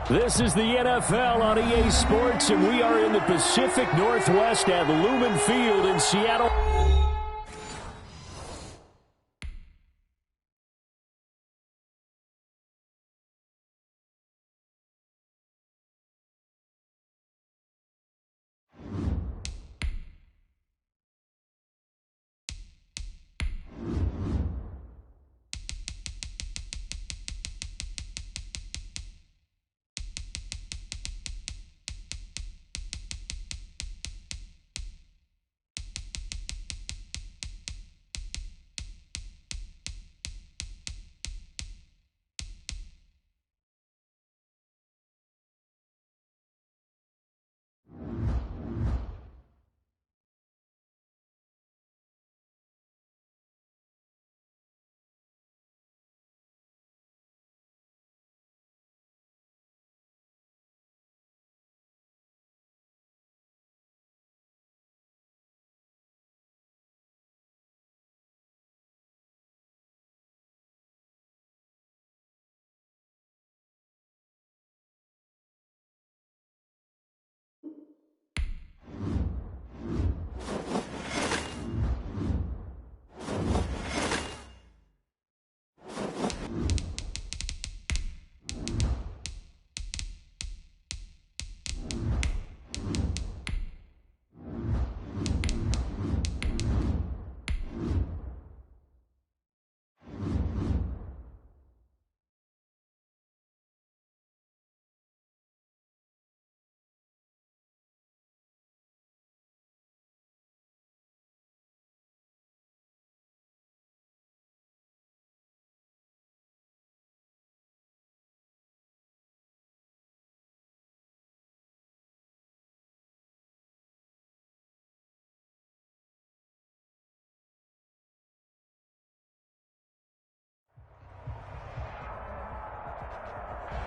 This is the NFL on EA Sports, and we are in the Pacific Northwest at Lumen Field in Seattle.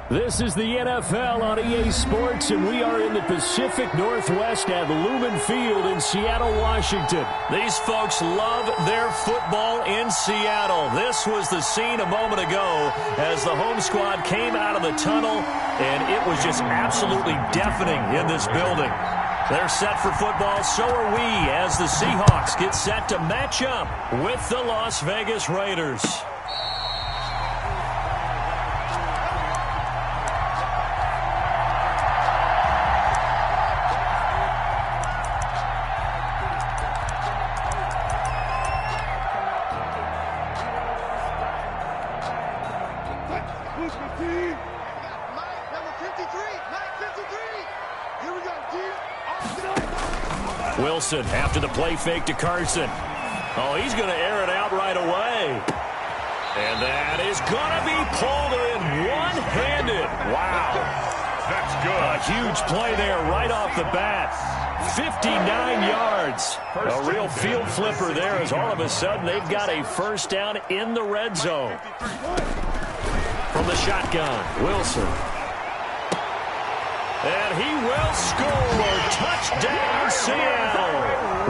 This is the NFL on EA Sports, and we are in the Pacific Northwest at Lumen Field in Seattle, Washington. These folks love their football in Seattle. This was the scene a moment ago as the home squad came out of the tunnel, and it was just absolutely deafening in this building. They're set for football, so are we, as the Seahawks get set to match up with the Las Vegas Raiders. Wilson after the play fake to Carson. Oh, he's going to air it out right away. And that is going to be pulled in one-handed. Wow. That's good. A huge play there right off the bat. 59 yards. A real field flipper there as all of a sudden they've got a first down in the red zone. From the shotgun, Wilson. And he will score. Touchdown, Seattle.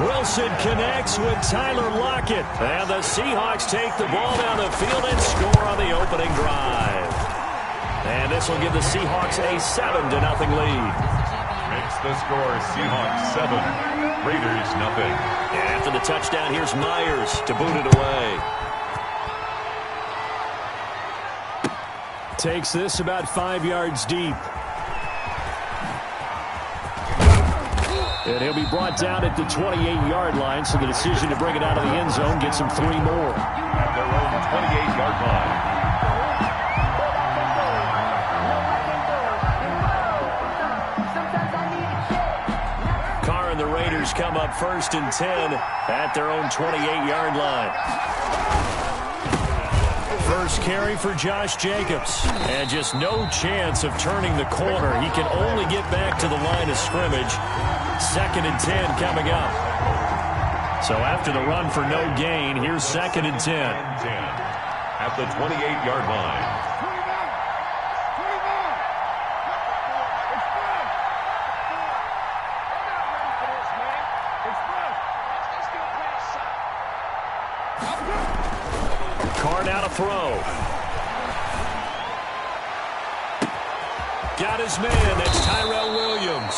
Wilson connects with Tyler Lockett. And the Seahawks take the ball down the field and score on the opening drive. And this will give the Seahawks a 7-0 lead. Makes the score Seahawks 7, Raiders 0. And after the touchdown, here's Myers to boot it away. Takes this about 5 yards deep. And he'll be brought down at the 28-yard line, so the decision to bring it out of the end zone gets him 3 more. At their own 28-yard line. Carr and the Raiders come up 1st and 10 at their own 28-yard line. First carry for Josh Jacobs. And just no chance of turning the corner. He can only get back to the line of scrimmage. 2nd and 10 coming up. So after the run for no gain, here's 2nd and 10. At the 28-yard line. Carr now to throw. got his man. That's Tyrell Williams.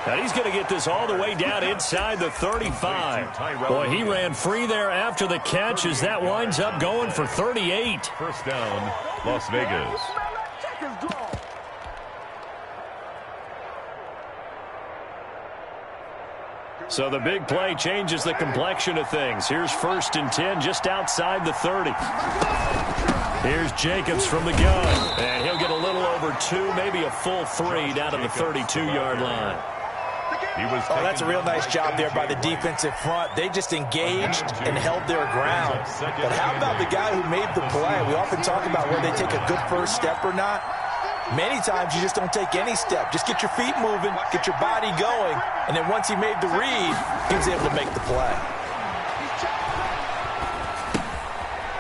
And he's going to get this all the way down inside the 35. Boy, he ran free there after the catch as that winds up going for 38. First down, Las Vegas. So the big play changes the complexion of things. Here's 1st and 10 just outside the 30. Here's Jacobs from the gun. And he'll get a little over 2, maybe a full 3 down to the 32-yard line. Oh, that's a real nice job there by the defensive front. They just engaged and held their ground. But how about the guy who made the play? We often talk about whether they take a good first step or not. Many times you just don't take any step. Just get your feet moving, get your body going, and then once he made the read, he was able to make the play.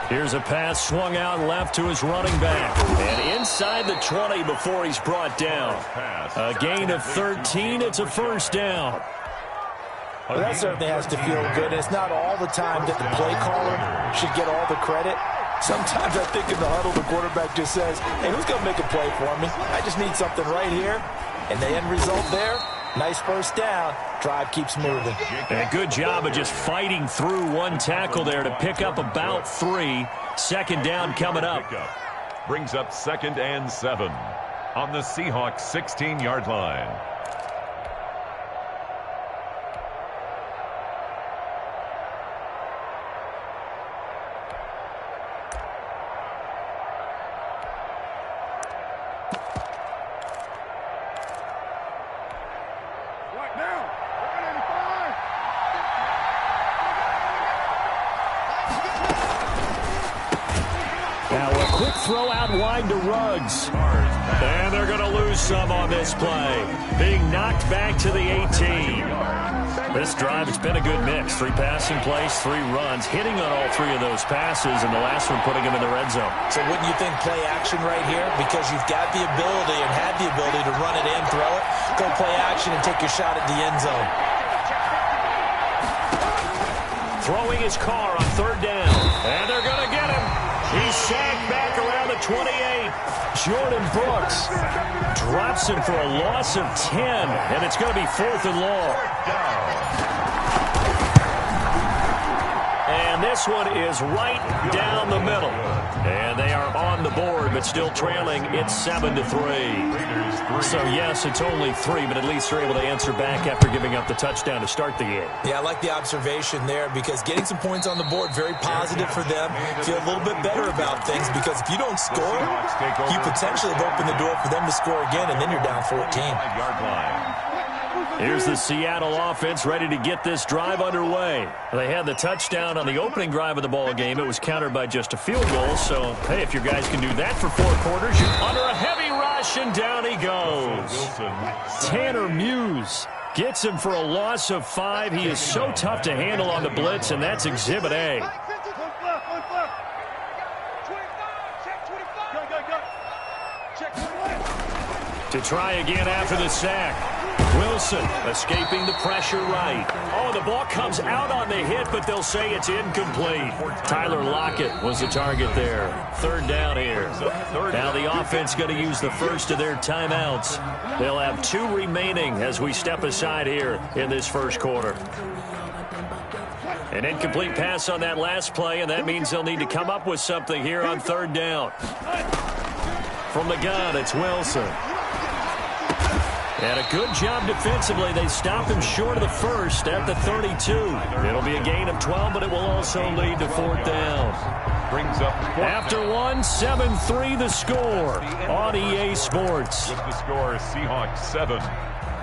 Here's a pass swung out left to his running back. And inside the 20 before he's brought down. A gain of 13. It's a first down. Well, that certainly has to feel good. It's not all the time that the play caller should get all the credit. Sometimes I think in the huddle, the quarterback just says, hey, who's going to make a play for me? I just need something right here. And the end result there, nice first down. Drive keeps moving. And a good job of just fighting through one tackle there to pick up about 3. Second down coming up. Brings up 2nd and 7 on the Seahawks 16-yard line. Throw out wide to Ruggs. And they're going to lose some on this play. Being knocked back to the 18. This drive, it's been a good mix. 3 passing plays, 3 runs, hitting on all 3 of those passes, and the last one putting him in the red zone. So wouldn't you think play action right here? Because you've got the ability and had the ability to run it in, throw it, go play action, and take your shot at the end zone. Throwing his car on 3rd down. And they're going to get him. He's sacked back around the 28. Jordan Brooks drops him for a loss of 10, and it's going to be 4th and long. And this one is right down the middle. And they are on the board, but still trailing. It's 7-3. So, yes, it's only 3, but at least they're able to answer back after giving up the touchdown to start the game. Yeah, I like the observation there because getting some points on the board, very positive for them. Feel a little bit better about things because if you don't score, you potentially have opened the door for them to score again, and then you're down 14. Here's the Seattle offense ready to get this drive underway. They had the touchdown on the opening drive of the ball game. It was countered by just a field goal. So, hey, if your guys can do that for 4 quarters, you're under a heavy rush, and down he goes. Tanner Muse gets him for a loss of 5. He is so tough to handle on the blitz, and that's Exhibit A. To try again after the sack. Wilson escaping the pressure right. Oh, the ball comes out on the hit, but they'll say it's incomplete. Tyler Lockett was the target there. 3rd down here. Now the offense going to use the first of their timeouts. They'll have 2 remaining as we step aside here in this first quarter. An incomplete pass on that last play, and that means they'll need to come up with something here on 3rd down. From the gun, it's Wilson. And a good job defensively. They stop him short of the first at the 32. It'll be a gain of 12, but it will also lead to 4th down. Brings up after 1, 7-3 the score on EA Sports. With the score, Seahawks 7,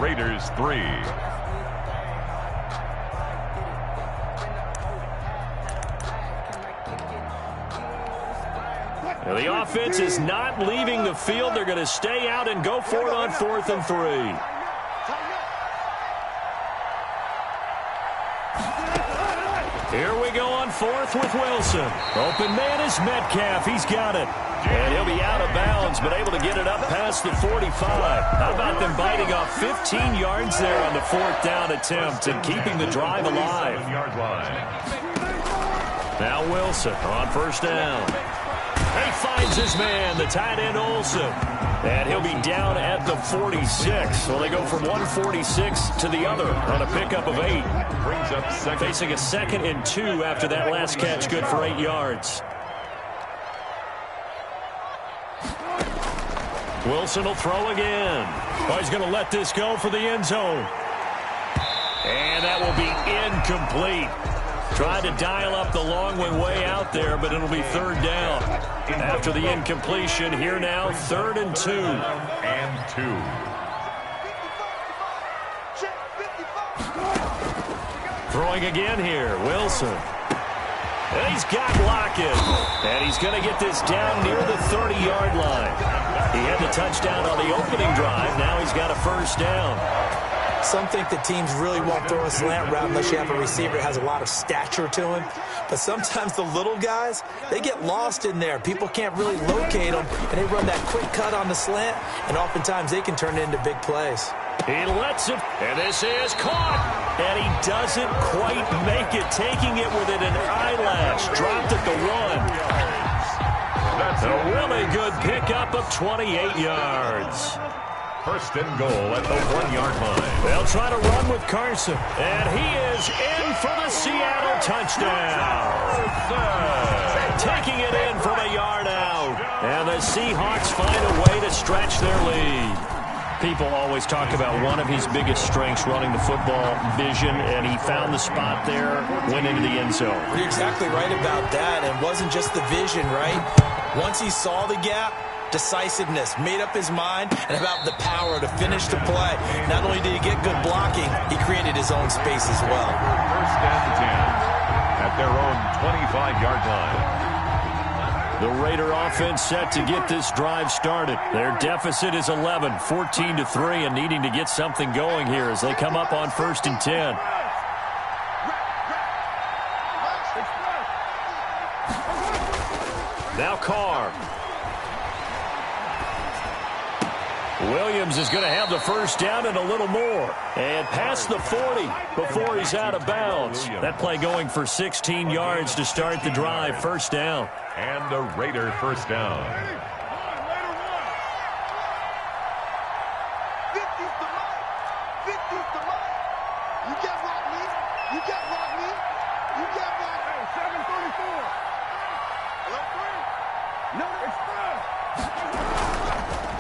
Raiders 3. Now the offense is not leaving the field. They're going to stay out and go for it on 4th and 3. Here we go on 4th with Wilson. Open man is Metcalf. He's got it. And he'll be out of bounds, but able to get it up past the 45. How about them biting off 15 yards there on the 4th down attempt and keeping the drive alive. Now Wilson on 1st down. He finds his man, the tight end Olsen. And he'll be down at the 46. So they go from 146 to the other on a pickup of 8. Brings up second. Facing a 2nd and 2 after that last catch, good for 8 yards. Wilson will throw again. Oh, he's going to let this go for the end zone. And that will be incomplete. Tried to dial up the long way out there, but it'll be 3rd down. After the incompletion, here now, 3rd and 2. And 2. Throwing again here, Wilson. And he's got Lockett. And he's going to get this down near the 30-yard line. He had the touchdown on the opening drive. Now he's got a 1st down. Some think that teams really won't throw a slant route unless you have a receiver that has a lot of stature to him. But sometimes the little guys, they get lost in there. People can't really locate them, and they run that quick cut on the slant, and oftentimes they can turn it into big plays. He lets it, and this is caught. And he doesn't quite make it, taking it within an eyelash. Dropped at the 1. That's a really good pickup of 28 yards. 1st and goal at the 1-yard line. They'll try to run with Carson. And he is in for the Seattle touchdown. Taking it in from a yard out. And the Seahawks find a way to stretch their lead. People always talk about one of his biggest strengths running the football, vision, and he found the spot there, went into the end zone. You're exactly right about that. And it wasn't just the vision, right? Once he saw the gap, decisiveness, made up his mind, and about the power to finish the play. Not only did he get good blocking, he created his own space as well. 1st and 10 at their own 25-yard line. The Raider offense set to get this drive started. Their deficit is 11, 14-3, and needing to get something going here as they come up on 1st and 10. Now Carr. Williams is going to have the 1st down and a little more. And past the 40 before he's out of bounds. That play going for 16 yards to start the drive. 1st down. And a Raider 1st down.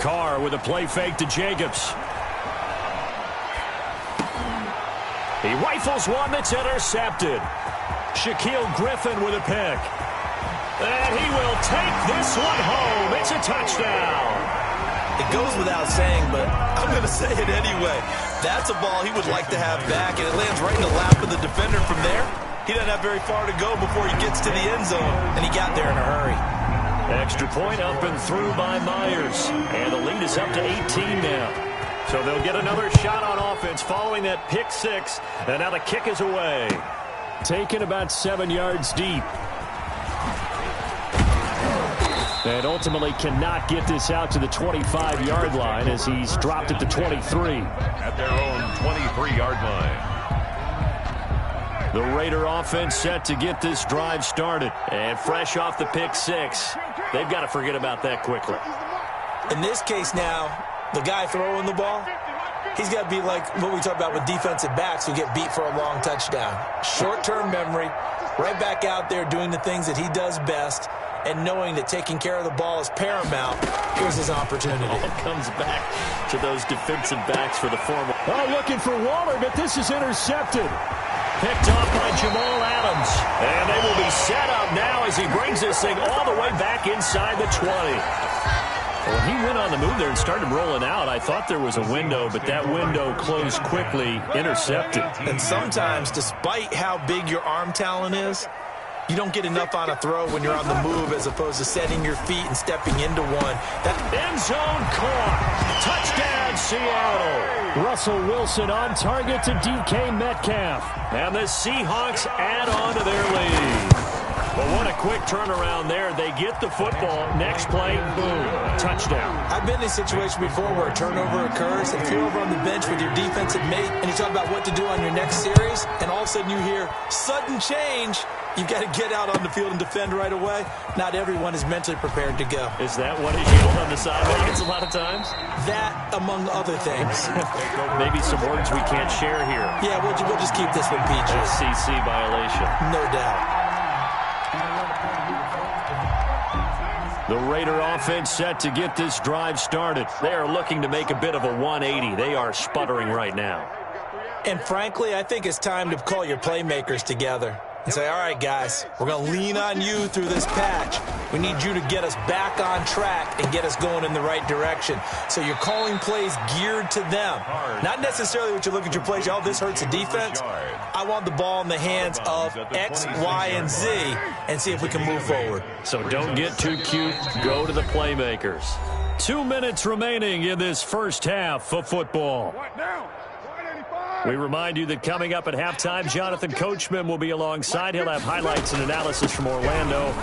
Carr with a play fake to Jacobs. He rifles one that's intercepted. Shaquille Griffin with a pick. And he will take this one home. It's a touchdown. It goes without saying, but I'm going to say it anyway. That's a ball he would like to have back, and it lands right in the lap of the defender from there. He doesn't have very far to go before he gets to the end zone, and he got there in a hurry. Extra point up and through by Myers. And the lead is up to 18 now. So they'll get another shot on offense following that pick 6. And now the kick is away. Taken about 7 yards deep. And ultimately cannot get this out to the 25-yard line as he's dropped at the 23. At their own 23-yard line. The Raider offense set to get this drive started. And fresh off the pick 6. They've got to forget about that quickly. In this case now, the guy throwing the ball, he's got to be like what we talk about with defensive backs who get beat for a long touchdown. Short-term memory, right back out there doing the things that he does best, and knowing that taking care of the ball is paramount. Here's his opportunity. It comes back to those defensive backs for the former. Oh, looking for Waller, but this is intercepted. Picked off by Jamal Adams. And they will be set up now as he brings this thing all the way back inside the 20. When he went on the move there and started rolling out, I thought there was a window, but that window closed quickly, intercepted. And sometimes, despite how big your arm talent is, you don't get enough on a throw when you're on the move as opposed to setting your feet and stepping into one. That end zone caught. Touchdown, Seattle. Russell Wilson on target to DK Metcalf. And the Seahawks add on to their lead. Well, what a quick turnaround there. They get the football. Next play, boom, touchdown. I've been in a situation before where a turnover occurs, and if you're over on the bench with your defensive mate, and you talk about what to do on your next series, and all of a sudden you hear sudden change, you've got to get out on the field and defend right away. Not everyone is mentally prepared to go. Is that what is yelled on the sidelines a lot of times? That, among other things. Maybe some words we can't share here. Yeah, we'll just keep this one PG. SEC violation. No doubt. The Raider offense set to get this drive started. They are looking to make a bit of a 180. They are sputtering right now. And frankly, I think it's time to call your playmakers together and say, all right, guys, we're going to lean on you through this patch. We need you to get us back on track and get us going in the right direction. So you're calling plays geared to them. Not necessarily what you look at your plays, oh, this hurts the defense. I want the ball in the hands of X, Y, and Z and see if we can move forward. So don't get too cute. Go to the playmakers. 2 minutes remaining in this first half of football. We remind you that coming up at halftime, Jonathan Coachman will be alongside. He'll have highlights and analysis from Orlando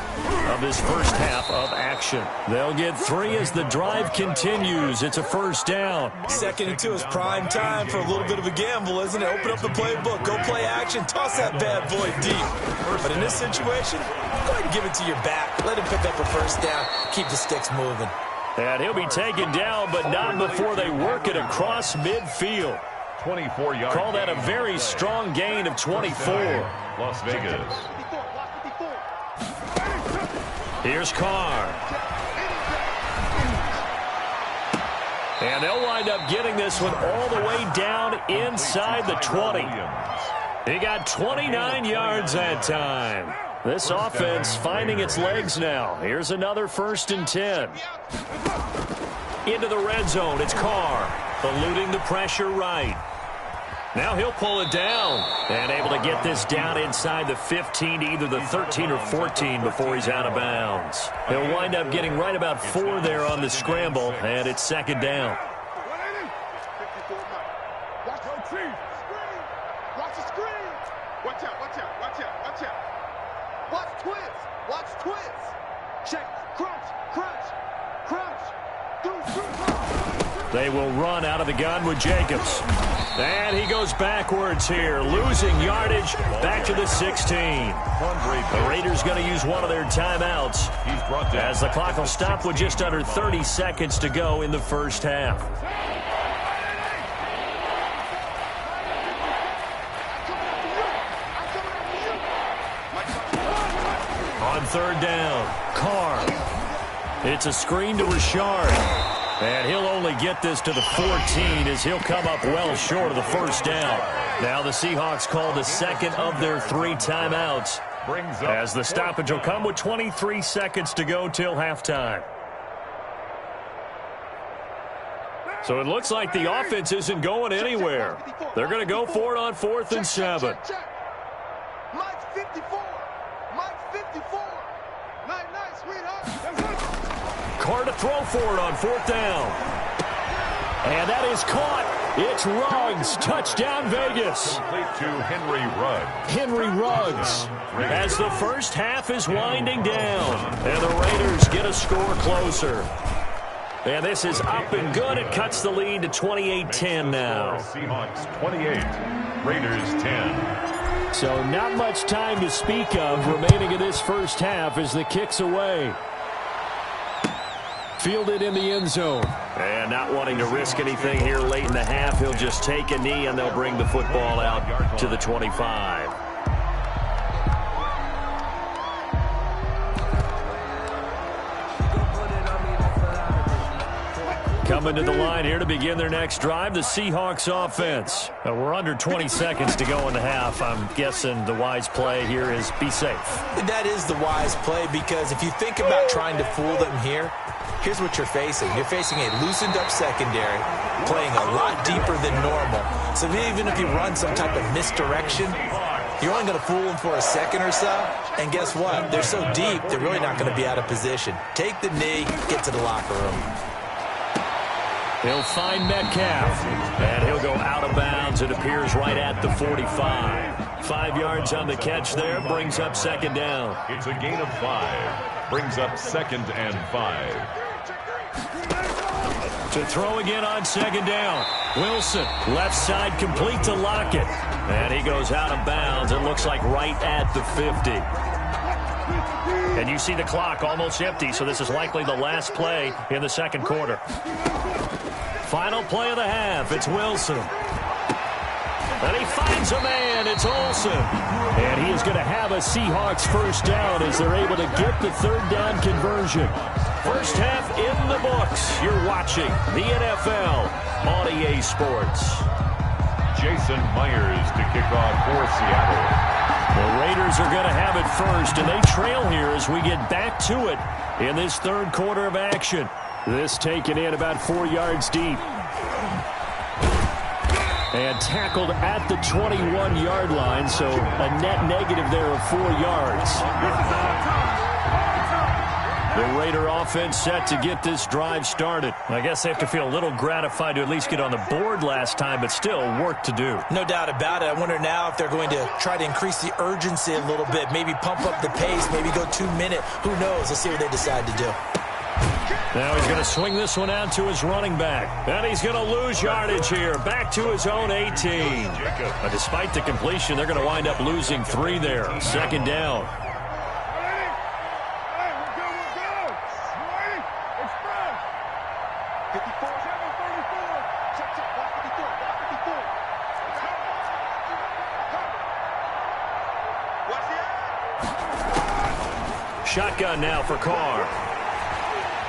of this first half of action. They'll get 3 as the drive continues. It's a first down. 2nd and 2 is prime time for a little bit of a gamble, isn't it? Open up the playbook, go play action, toss that bad boy deep. But in this situation, go ahead and give it to your back. Let him pick up a first down. Keep the sticks moving. And he'll be taken down, but not before they work it across midfield. 24 yards. Call that a very strong gain of 24. Las Vegas. Here's Carr. And they'll wind up getting this one all the way down inside the 20. He got 29 yards that time. This offense finding its legs now. Here's another 1st and 10. Into the red zone. It's Carr eluding the pressure right. Now he'll pull it down and able to get this down inside the 15 to either the 13 or 14 before he's out of bounds. He'll wind up getting right about 4 there on the scramble, and it's 2nd down. They will run out of the gun with Jacobs. And he goes backwards here, losing yardage back to the 16. The Raiders going to use one of their timeouts as the clock will stop with just under 30 seconds to go in the first half. On 3rd down, Carr. It's a screen to Richard. And he'll only get this to the 14 as he'll come up well short of the first down. Now the Seahawks call the 2nd of their 3 timeouts as the stoppage will come with 23 seconds to go till halftime. So it looks like the offense isn't going anywhere. They're going to go for it on 4th and 7. Mike 54. Mike 54. Nice, sweetheart. Carr to throw for it on 4th down. And that is caught. It's Ruggs. Touchdown, Vegas. Complete to Henry Ruggs. Henry Ruggs as the first half is winding down. And the Raiders get a score closer. And this is up and good. It cuts the lead to 28-10 now. Seahawks 28, Raiders 10. So not much time to speak of remaining in this first half as the kick's away. Fielded in the end zone. And not wanting to risk anything here late in the half, he'll just take a knee and they'll bring the football out to the 25. Coming to the line here to begin their next drive, the Seahawks offense. We're under 20 seconds to go in the half. I'm guessing the wise play here is be safe. That is the wise play because if you think about trying to fool them here, here's what you're facing. You're facing a loosened up secondary, playing a lot deeper than normal. So even if you run some type of misdirection, you're only going to fool them for a second or so. And guess what? They're so deep, they're really not going to be out of position. Take the knee, get to the locker room. He'll find Metcalf, and he'll go out of bounds. It appears right at the 45. 5 yards on the catch there. Brings up second down. It's a gain of 5. Brings up 2nd and 5. To throw again on second down. Wilson, left side, complete to Lockett. And he goes out of bounds. It looks like right at the 50. And you see the clock almost empty, so this is likely the last play in the second quarter. Final play of the half. It's Wilson. And he finds a man. It's Olsen. And he is going to have a Seahawks first down as they're able to get the third down conversion. First half in the books. You're watching the NFL on EA Sports. Jason Myers to kick off for Seattle. The Raiders are going to have it first, and they trail here as we get back to it in this third quarter of action. This taken in about 4 yards deep. And tackled at the 21-yard line, so a net negative there of 4 yards. The Raider offense set to get this drive started. I guess they have to feel a little gratified to at least get on the board last time, but still work to do. No doubt about it. I wonder now if they're going to try to increase the urgency a little bit, maybe pump up the pace, maybe go 2 minute. Who knows? Let's see what they decide to do. Now he's going to swing this one out to his running back. And he's going to lose yardage here. Back to his own 18. But despite the completion, they're going to wind up losing 3 there. Second down. Shotgun now for Carr.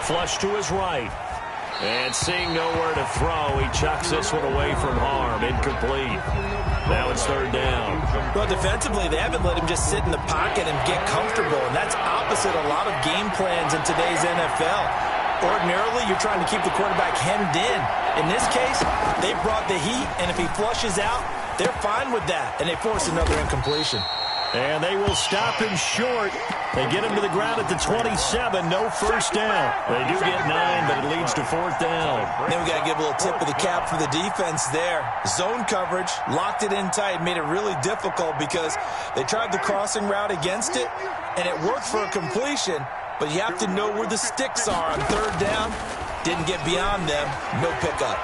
Flush to his right. And seeing nowhere to throw, he chucks this one away from harm. Incomplete. Now it's third down. Well, defensively, they haven't let him just sit in the pocket and get comfortable, and that's opposite a lot of game plans in today's NFL. Ordinarily, you're trying to keep the quarterback hemmed in. In this case, they brought the heat, and if he flushes out, they're fine with that, and they force another incompletion. And they will stop him short. They get him to the ground at the 27. No first down. They do get 9, but it leads to fourth down. Then we got to give a little tip of the cap for the defense there. Zone coverage, locked it in tight, made it really difficult because they tried the crossing route against it, and it worked for a completion, but you have to know where the sticks are on third down. Didn't get beyond them. No pickup.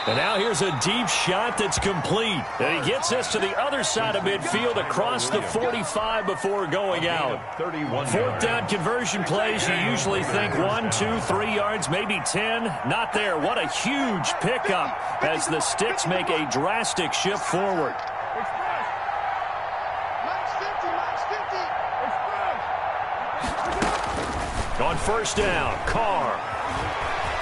And now here's a deep shot that's complete. And he gets this to the other side of midfield across the 45 before going out. Fourth down conversion plays, you usually think 1, 2, 3 yards, maybe 10. Not there. What a huge pickup as the sticks make a drastic shift forward. On first down, Carr.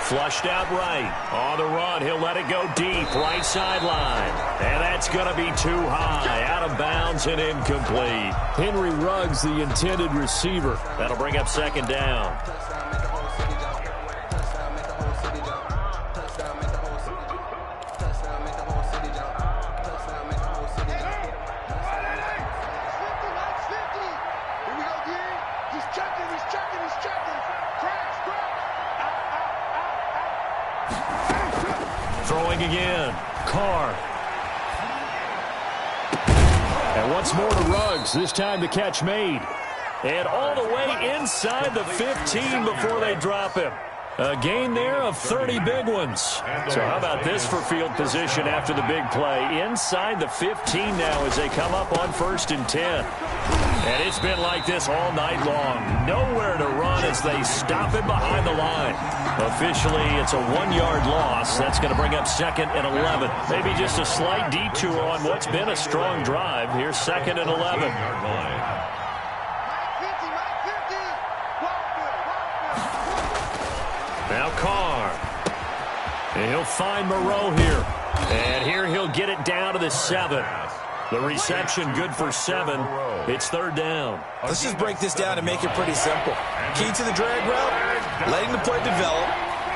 Flushed out right. On the run, he'll let it go deep. Right sideline. And that's going to be too high. Out of bounds and incomplete. Henry Ruggs, the intended receiver. That'll bring up second down. Throwing again. Carr. And once more to Ruggs. This time the catch made. And all the way inside the 15 before they drop him. A gain there of 30 big ones. So how about this for field position after the big play? Inside the 15 now as they come up on 1st and 10. And it's been like this all night long. Nowhere to run as they stop him behind the line. Officially, it's a 1-yard loss. That's going to bring up 2nd and 11. Maybe just a slight detour on what's been a strong drive. Here's 2nd and 11. Now Carr. And he'll find Moreau here. And here he'll get it down to the 7. The reception good for 7. It's third down. Let's just break this down and make it pretty simple. Key to the drag route, letting the play develop,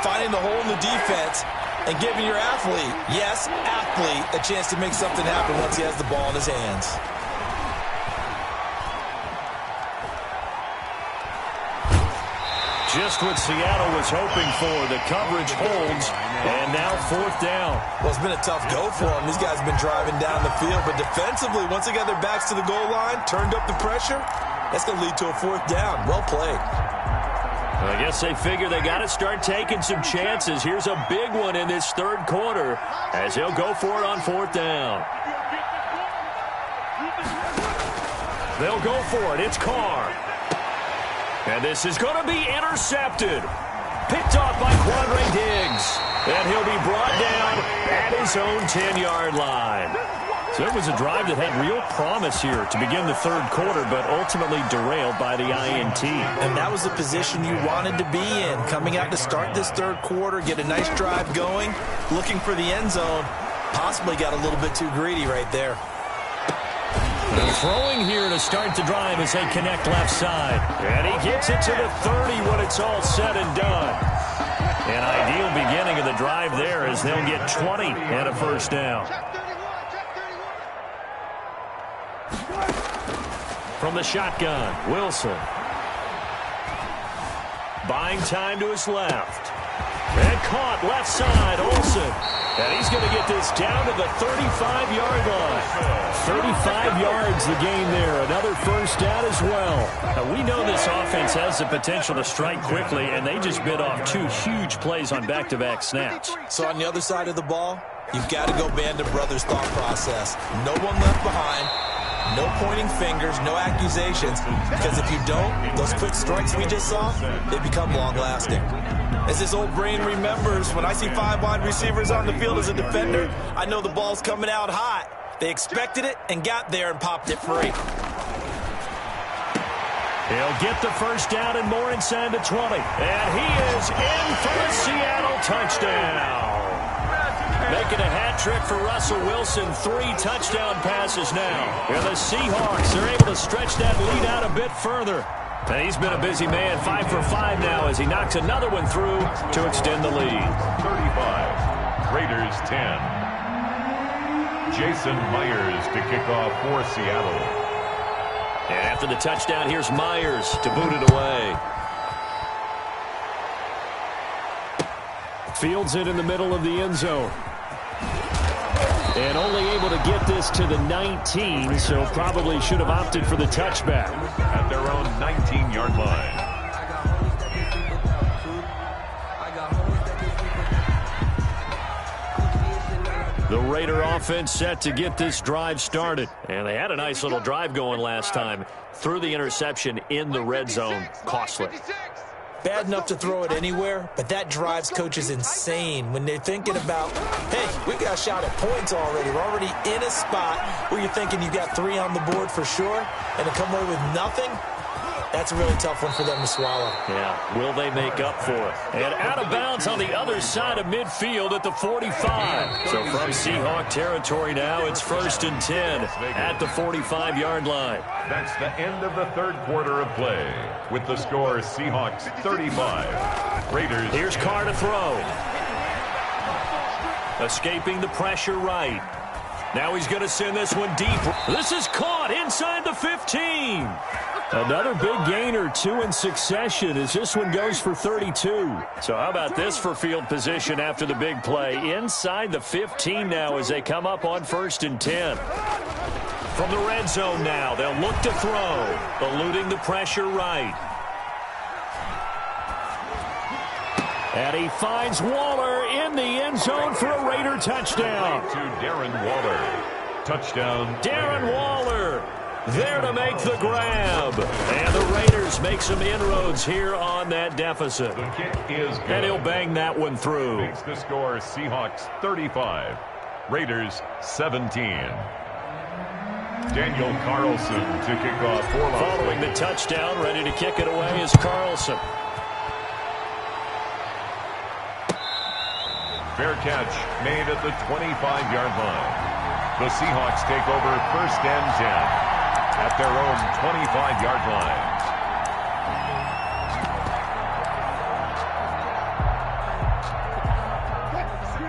finding the hole in the defense, and giving your athlete, yes, athlete, a chance to make something happen once he has the ball in his hands. Just what Seattle was hoping for. The coverage holds, and now now 4th down. Well, it's been a tough go for them. These guys have been driving down the field, but defensively, once they got their backs to the goal line, turned up the pressure, that's going to lead to a 4th down. Well played. I guess they figure they got to start taking some chances. Here's a big one in this 3rd quarter as he'll go for it on 4th down. They'll go for it. It's Carr. And this is going to be intercepted. Picked off by Quandre Diggs. And he'll be brought down at his own 10-yard line. So it was a drive that had real promise here to begin the 3rd quarter, but ultimately derailed by the INT. And that was the position you wanted to be in. Coming out to start this 3rd quarter, get a nice drive going, looking for the end zone. Possibly got a little bit too greedy right there. Throwing here to start the drive as they connect left side. And he gets it to the 30 when it's all said and done. An ideal beginning of the drive there as they'll get 20 and a 1st down. From the shotgun, Wilson. Buying time to his left. And caught left side, Olsen. And he's going to get this down to the 35-yard line. 35 yards the gain there. Another 1st down as well. Now, we know this offense has the potential to strike quickly, and they just bit off 2 huge plays on back-to-back snaps. So on the other side of the ball, you've got to go Band of Brothers thought process. No one left behind. No pointing fingers, no accusations, because if you don't, those quick strikes we just saw, they become long-lasting. As this old brain remembers, when I see 5 wide receivers on the field as a defender, I know the ball's coming out hot. They expected it and got there and popped it free. He'll get the 1st down and more inside the 20. And he is in for a Seattle touchdown. Making a hat trick for Russell Wilson. 3 touchdown passes now. And the Seahawks are able to stretch that lead out a bit further. And he's been a busy man, 5 for 5 now as he knocks another one through to extend the lead. 35, Raiders 10. Jason Myers to kick off for Seattle. And after the touchdown, here's Myers to boot it away. Fields it in the middle of the end zone. And only able to get this to the 19, so probably should have opted for the touchback. At their own 19-yard line. The Raider offense set to get this drive started. And they had a nice little drive going last time. Threw the interception in the red zone. Costly. Bad enough to throw it anywhere, but that drives coaches insane when they're thinking about, hey, we got a shot at points already. We're already in a spot where you're thinking you got 3 on the board for sure, and to come away with nothing, that's a really tough one for them to swallow. Yeah, will they make up for it? And out of bounds on the other side of midfield at the 45. So from Seahawk territory now, it's 1st and 10 at the 45-yard line. That's the end of the 3rd quarter of play. With the score, Seahawks 35. Raiders. Here's Carr to throw. Escaping the pressure right. Now he's going to send this one deep. This is caught inside the 15. Another big gainer, 2 in succession as this one goes for 32. So how about this for field position after the big play? Inside the 15 now as they come up on 1st and 10. From the red zone now, they'll look to throw. Eluding the pressure right. And he finds Waller in the end zone for a Raider touchdown. To Darren Waller. Touchdown. Darren Waller there to make the grab. And the Raiders make some inroads here on that deficit. The kick is good. And he'll bang that one through. Makes the score Seahawks 35. Raiders 17. Daniel Carlson to kick off for Las Vegas. Following the touchdown, ready to kick it away is Carlson. Fair catch made at the 25-yard line. The Seahawks take over 1st and 10 at their own 25-yard line.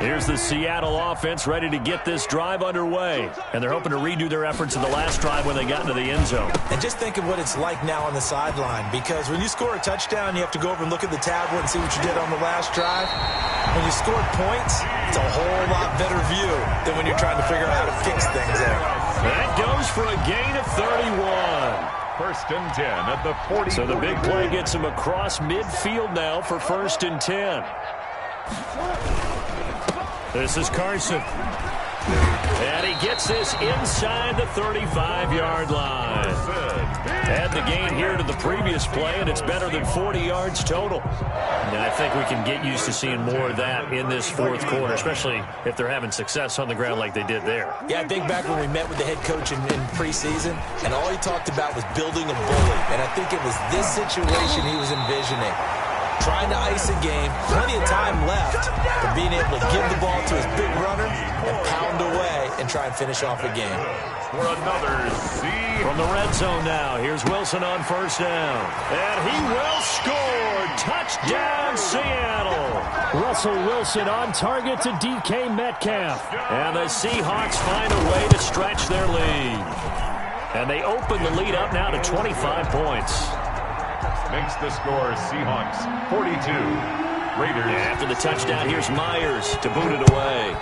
Here's the Seattle offense ready to get this drive underway. And they're hoping to redo their efforts in the last drive when they got into the end zone. And just think of what it's like now on the sideline, because when you score a touchdown, you have to go over and look at the tablet and see what you did on the last drive. When you scored points, it's a whole lot better view than when you're trying to figure out how to fix things there. That goes for a gain of 31. First and 10 at the 40. So the big play gets him across midfield now for first and 10. This is Carson. And he gets this inside the 35-yard line. Add the gain here to the previous play, and it's better than 40 yards total. And I think we can get used to seeing more of that in this fourth quarter, especially if they're having success on the ground like they did there. Yeah, I think back when we met with the head coach in preseason, and all he talked about was building a bully. And I think it was this situation he was envisioning. Trying to ice a game, plenty of time left, but being able to give the ball to his big runner and pound away and try and finish off a game. For another From the red zone now, here's Wilson on first down. And he will score. Touchdown, Seattle. Russell Wilson on target to DK Metcalf. And the Seahawks find a way to stretch their lead. And they open the lead up now to 25 points. makes the score Seahawks 42. Raiders. After the touchdown, here's Myers to boot it away.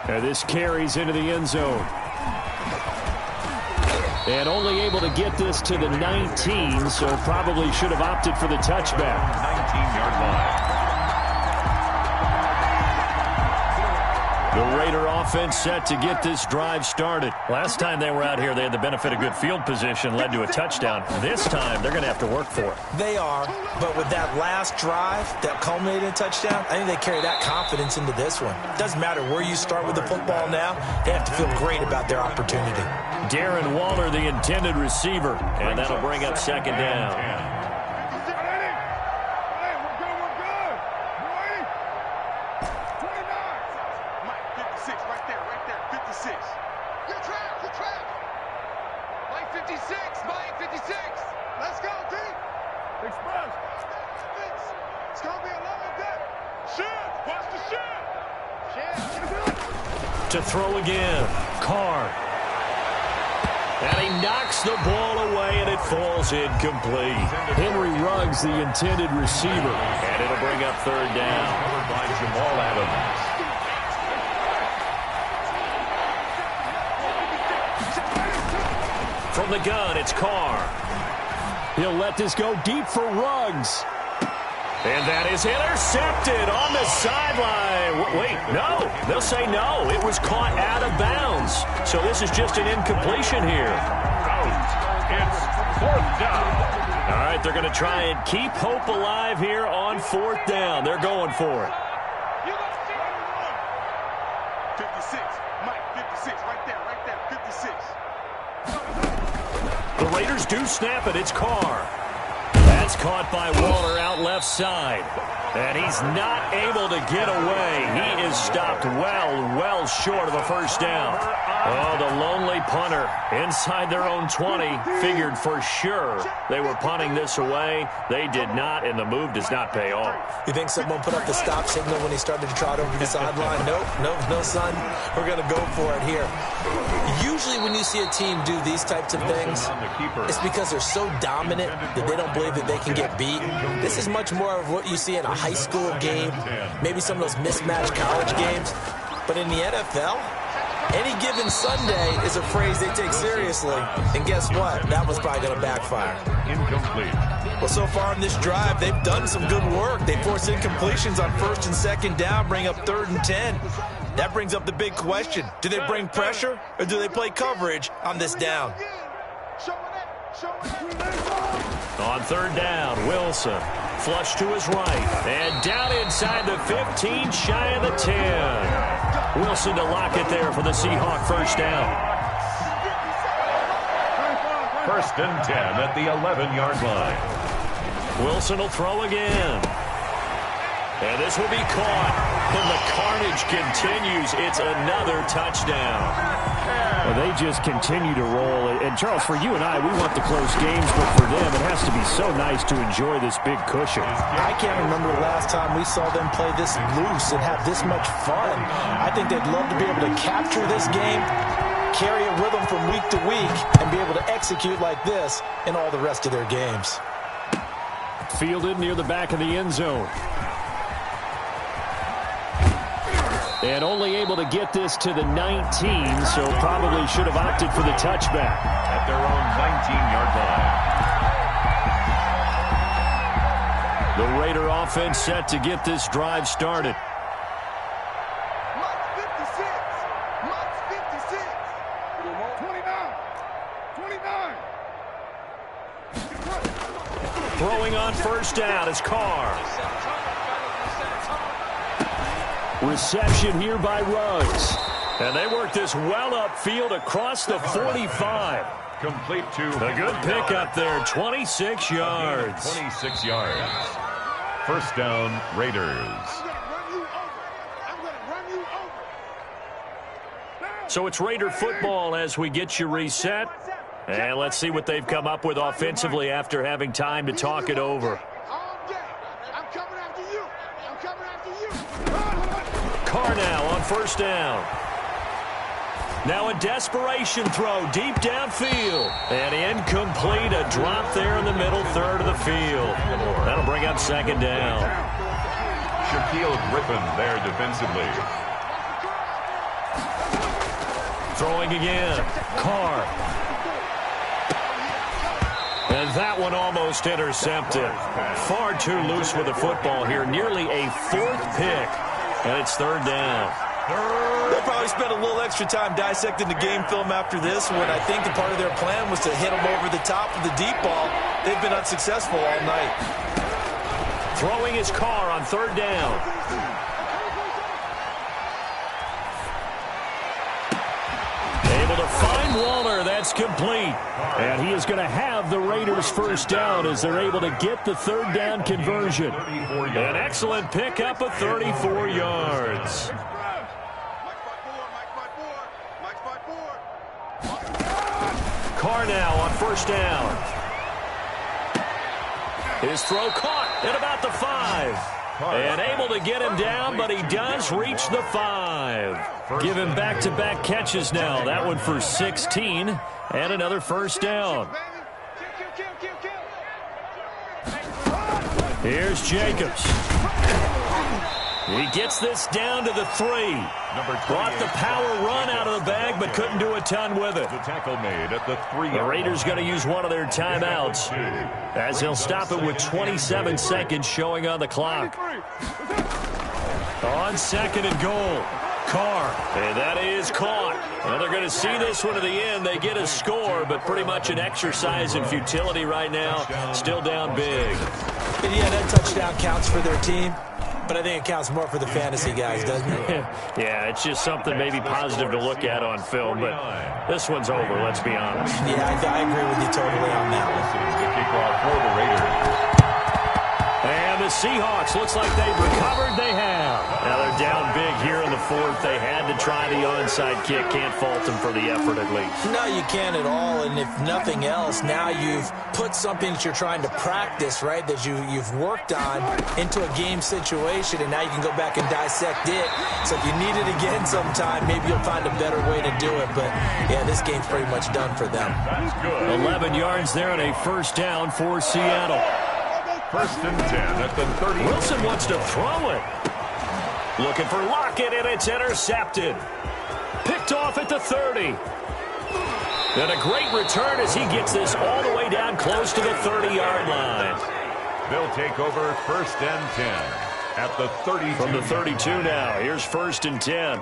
And this carries into the end zone. And only able to get this to the 19, so probably should have opted for the touchback. 19-yard line. The Raider offense set to get this drive started. Last time they were out here, they had the benefit of good field position, led to a touchdown. This time, they're going to have to work for it. They are, but with that last drive that culminated in a touchdown, I think they carry that confidence into this one. Doesn't matter where you start with the football now, they have to feel great about their opportunity. Darren Waller, the intended receiver, and that'll bring up second down. To throw again, Carr. And he knocks the ball away, and it falls incomplete. Henry Ruggs, the intended receiver. And it'll bring up third down. Covered by Jamal Adams. From the gun, it's Carr. He'll let this go deep for Ruggs. And that is intercepted on the sideline. Wait, no. They'll say no. It was caught out of bounds. So this is just an incompletion here. Out. It's fourth down. All right, they're going to try and keep hope alive here on fourth down. They're going for it. 56. Mike, 56. Right there, 56. The Raiders do snap it. It's Carr. That's caught by Waller out left side. And he's not able to get away. He is stopped well short of a first down. Oh, the lonely punter inside their own 20 figured for sure they were punting this away. They did not, and the move does not pay off. You think someone put up the stop signal when he started to trot over the sideline? Nope, no, son. We're going to go for it here. Usually when you see a team do these types of things, it's because they're so dominant that they don't believe that they can get beat. This is much more of what you see in a high school game, maybe some of those mismatched college games. But in the NFL, any given Sunday is a phrase they take seriously. And guess what? That was probably going to backfire. Incomplete. Well, so far in this drive, they've done some good work. They force incompletions on first and second down, bring up 3rd and 10. That brings up the big question. Do they bring pressure or do they play coverage on this down? On 3rd down, Wilson. Flush to his right. And down inside the 15, shy of the 10. Wilson to lock it there for the Seahawk first down. 1st and 10 at the 11-yard line. Wilson will throw again. And this will be caught. And the carnage continues. It's another touchdown. Well, they just continue to roll. And, Charles, for you and I, we want the close games, but for them, it has to be so nice to enjoy this big cushion. I can't remember the last time we saw them play this loose and have this much fun. I think they'd love to be able to capture this game, carry it with them from week to week, and be able to execute like this in all the rest of their games. fielded near the back of the end zone. And only able to get this to the 19, so probably should have opted for the touchback. At their own 19-yard line. The Raider offense set to get this drive started. Mike 56. Mike 56. 29. Throwing on first down is Carr. Reception here by Ruggs. And they work this well upfield across the 45. Complete to A good pickup there, 26 yards. 26 yards. First down, Raiders. So it's Raider football as we get you reset. And let's see what they've come up with offensively after having time to talk it over. Carr now on first down. Now a desperation throw deep downfield. And incomplete, a drop there in the middle third of the field. That'll bring up second down. Shaquille Griffin there defensively. Throwing again. Carr. And that one almost intercepted. Far too loose with the football here. Nearly a fourth pick. And it's third down. They'll probably spend a little extra time dissecting the game film after this when I think the part of their plan was to hit them over the top of the deep ball. They've been unsuccessful all night. Throwing his Carr on third down. Able to find Waller. That's complete. And he is going to have the Raiders first down as they're able to get the third down conversion. An excellent pickup of 34 yards. Carr now on first down. His throw caught at about the 5. And able to get him down, but he does reach the 5. Give him back-to-back catches now. That one for 16 and another first down. Here's Jacobs. He gets this down to the 3. Brought the power run out of the bag, but couldn't do a ton with it. The tackle made at the 3. The Raiders going to use one of their timeouts as they'll stop it with 27 seconds showing on the clock. On second and goal, Carr. And that is caught. Well, they're going to see this one to the end. They get a score, but pretty much an exercise in futility right now. Still down big. And yeah, that touchdown counts for their team. But I think it counts more for the fantasy guys, doesn't it? Yeah, it's just something maybe positive to look at on film, but this one's over, let's be honest. Yeah, I agree with you totally on that one. The kickoff for the Raiders. And the Seahawks, looks like they've recovered. They have. Now they're down big here in the fourth. They had to try the onside kick. Can't fault them for the effort at least. No, you can't at all. And if nothing else, now you've put something that you're trying to practice, right, that you've worked on into a game situation, and now you can go back and dissect it. So if you need it again sometime, maybe you'll find a better way to do it. But, yeah, this game's pretty much done for them. That's good. 11 yards there and a first down for Seattle. First and 10 at the 30. Wilson wants to throw it. Looking for Lockett, and it's intercepted. Picked off at the 30. And a great return as he gets this all the way down close to the 30-yard line. They'll take over first and 10 at the 32. From the 32 now. Here's first and 10.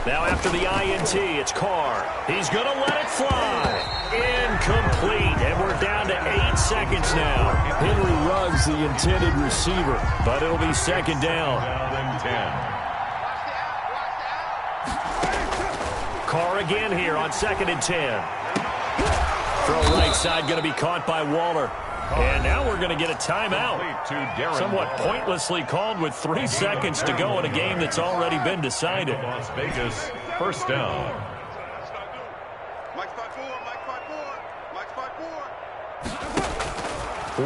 Now after the INT, it's Carr. He's going to let it fly. Incomplete. And we're down to 8 seconds now. Henry Ruggs, the intended receiver. But it'll be second down. Down and 10. Carr again here on second and 10. Throw right side going to be caught by Waller. And now we're going to get a timeout. Somewhat pointlessly called with 3 seconds to go in a game that's already been decided. Las Vegas, first down.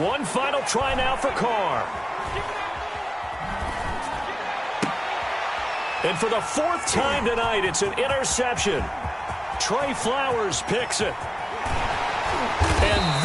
One final try now for Carr. And for the fourth time tonight, it's an interception. Trey Flowers picks it. And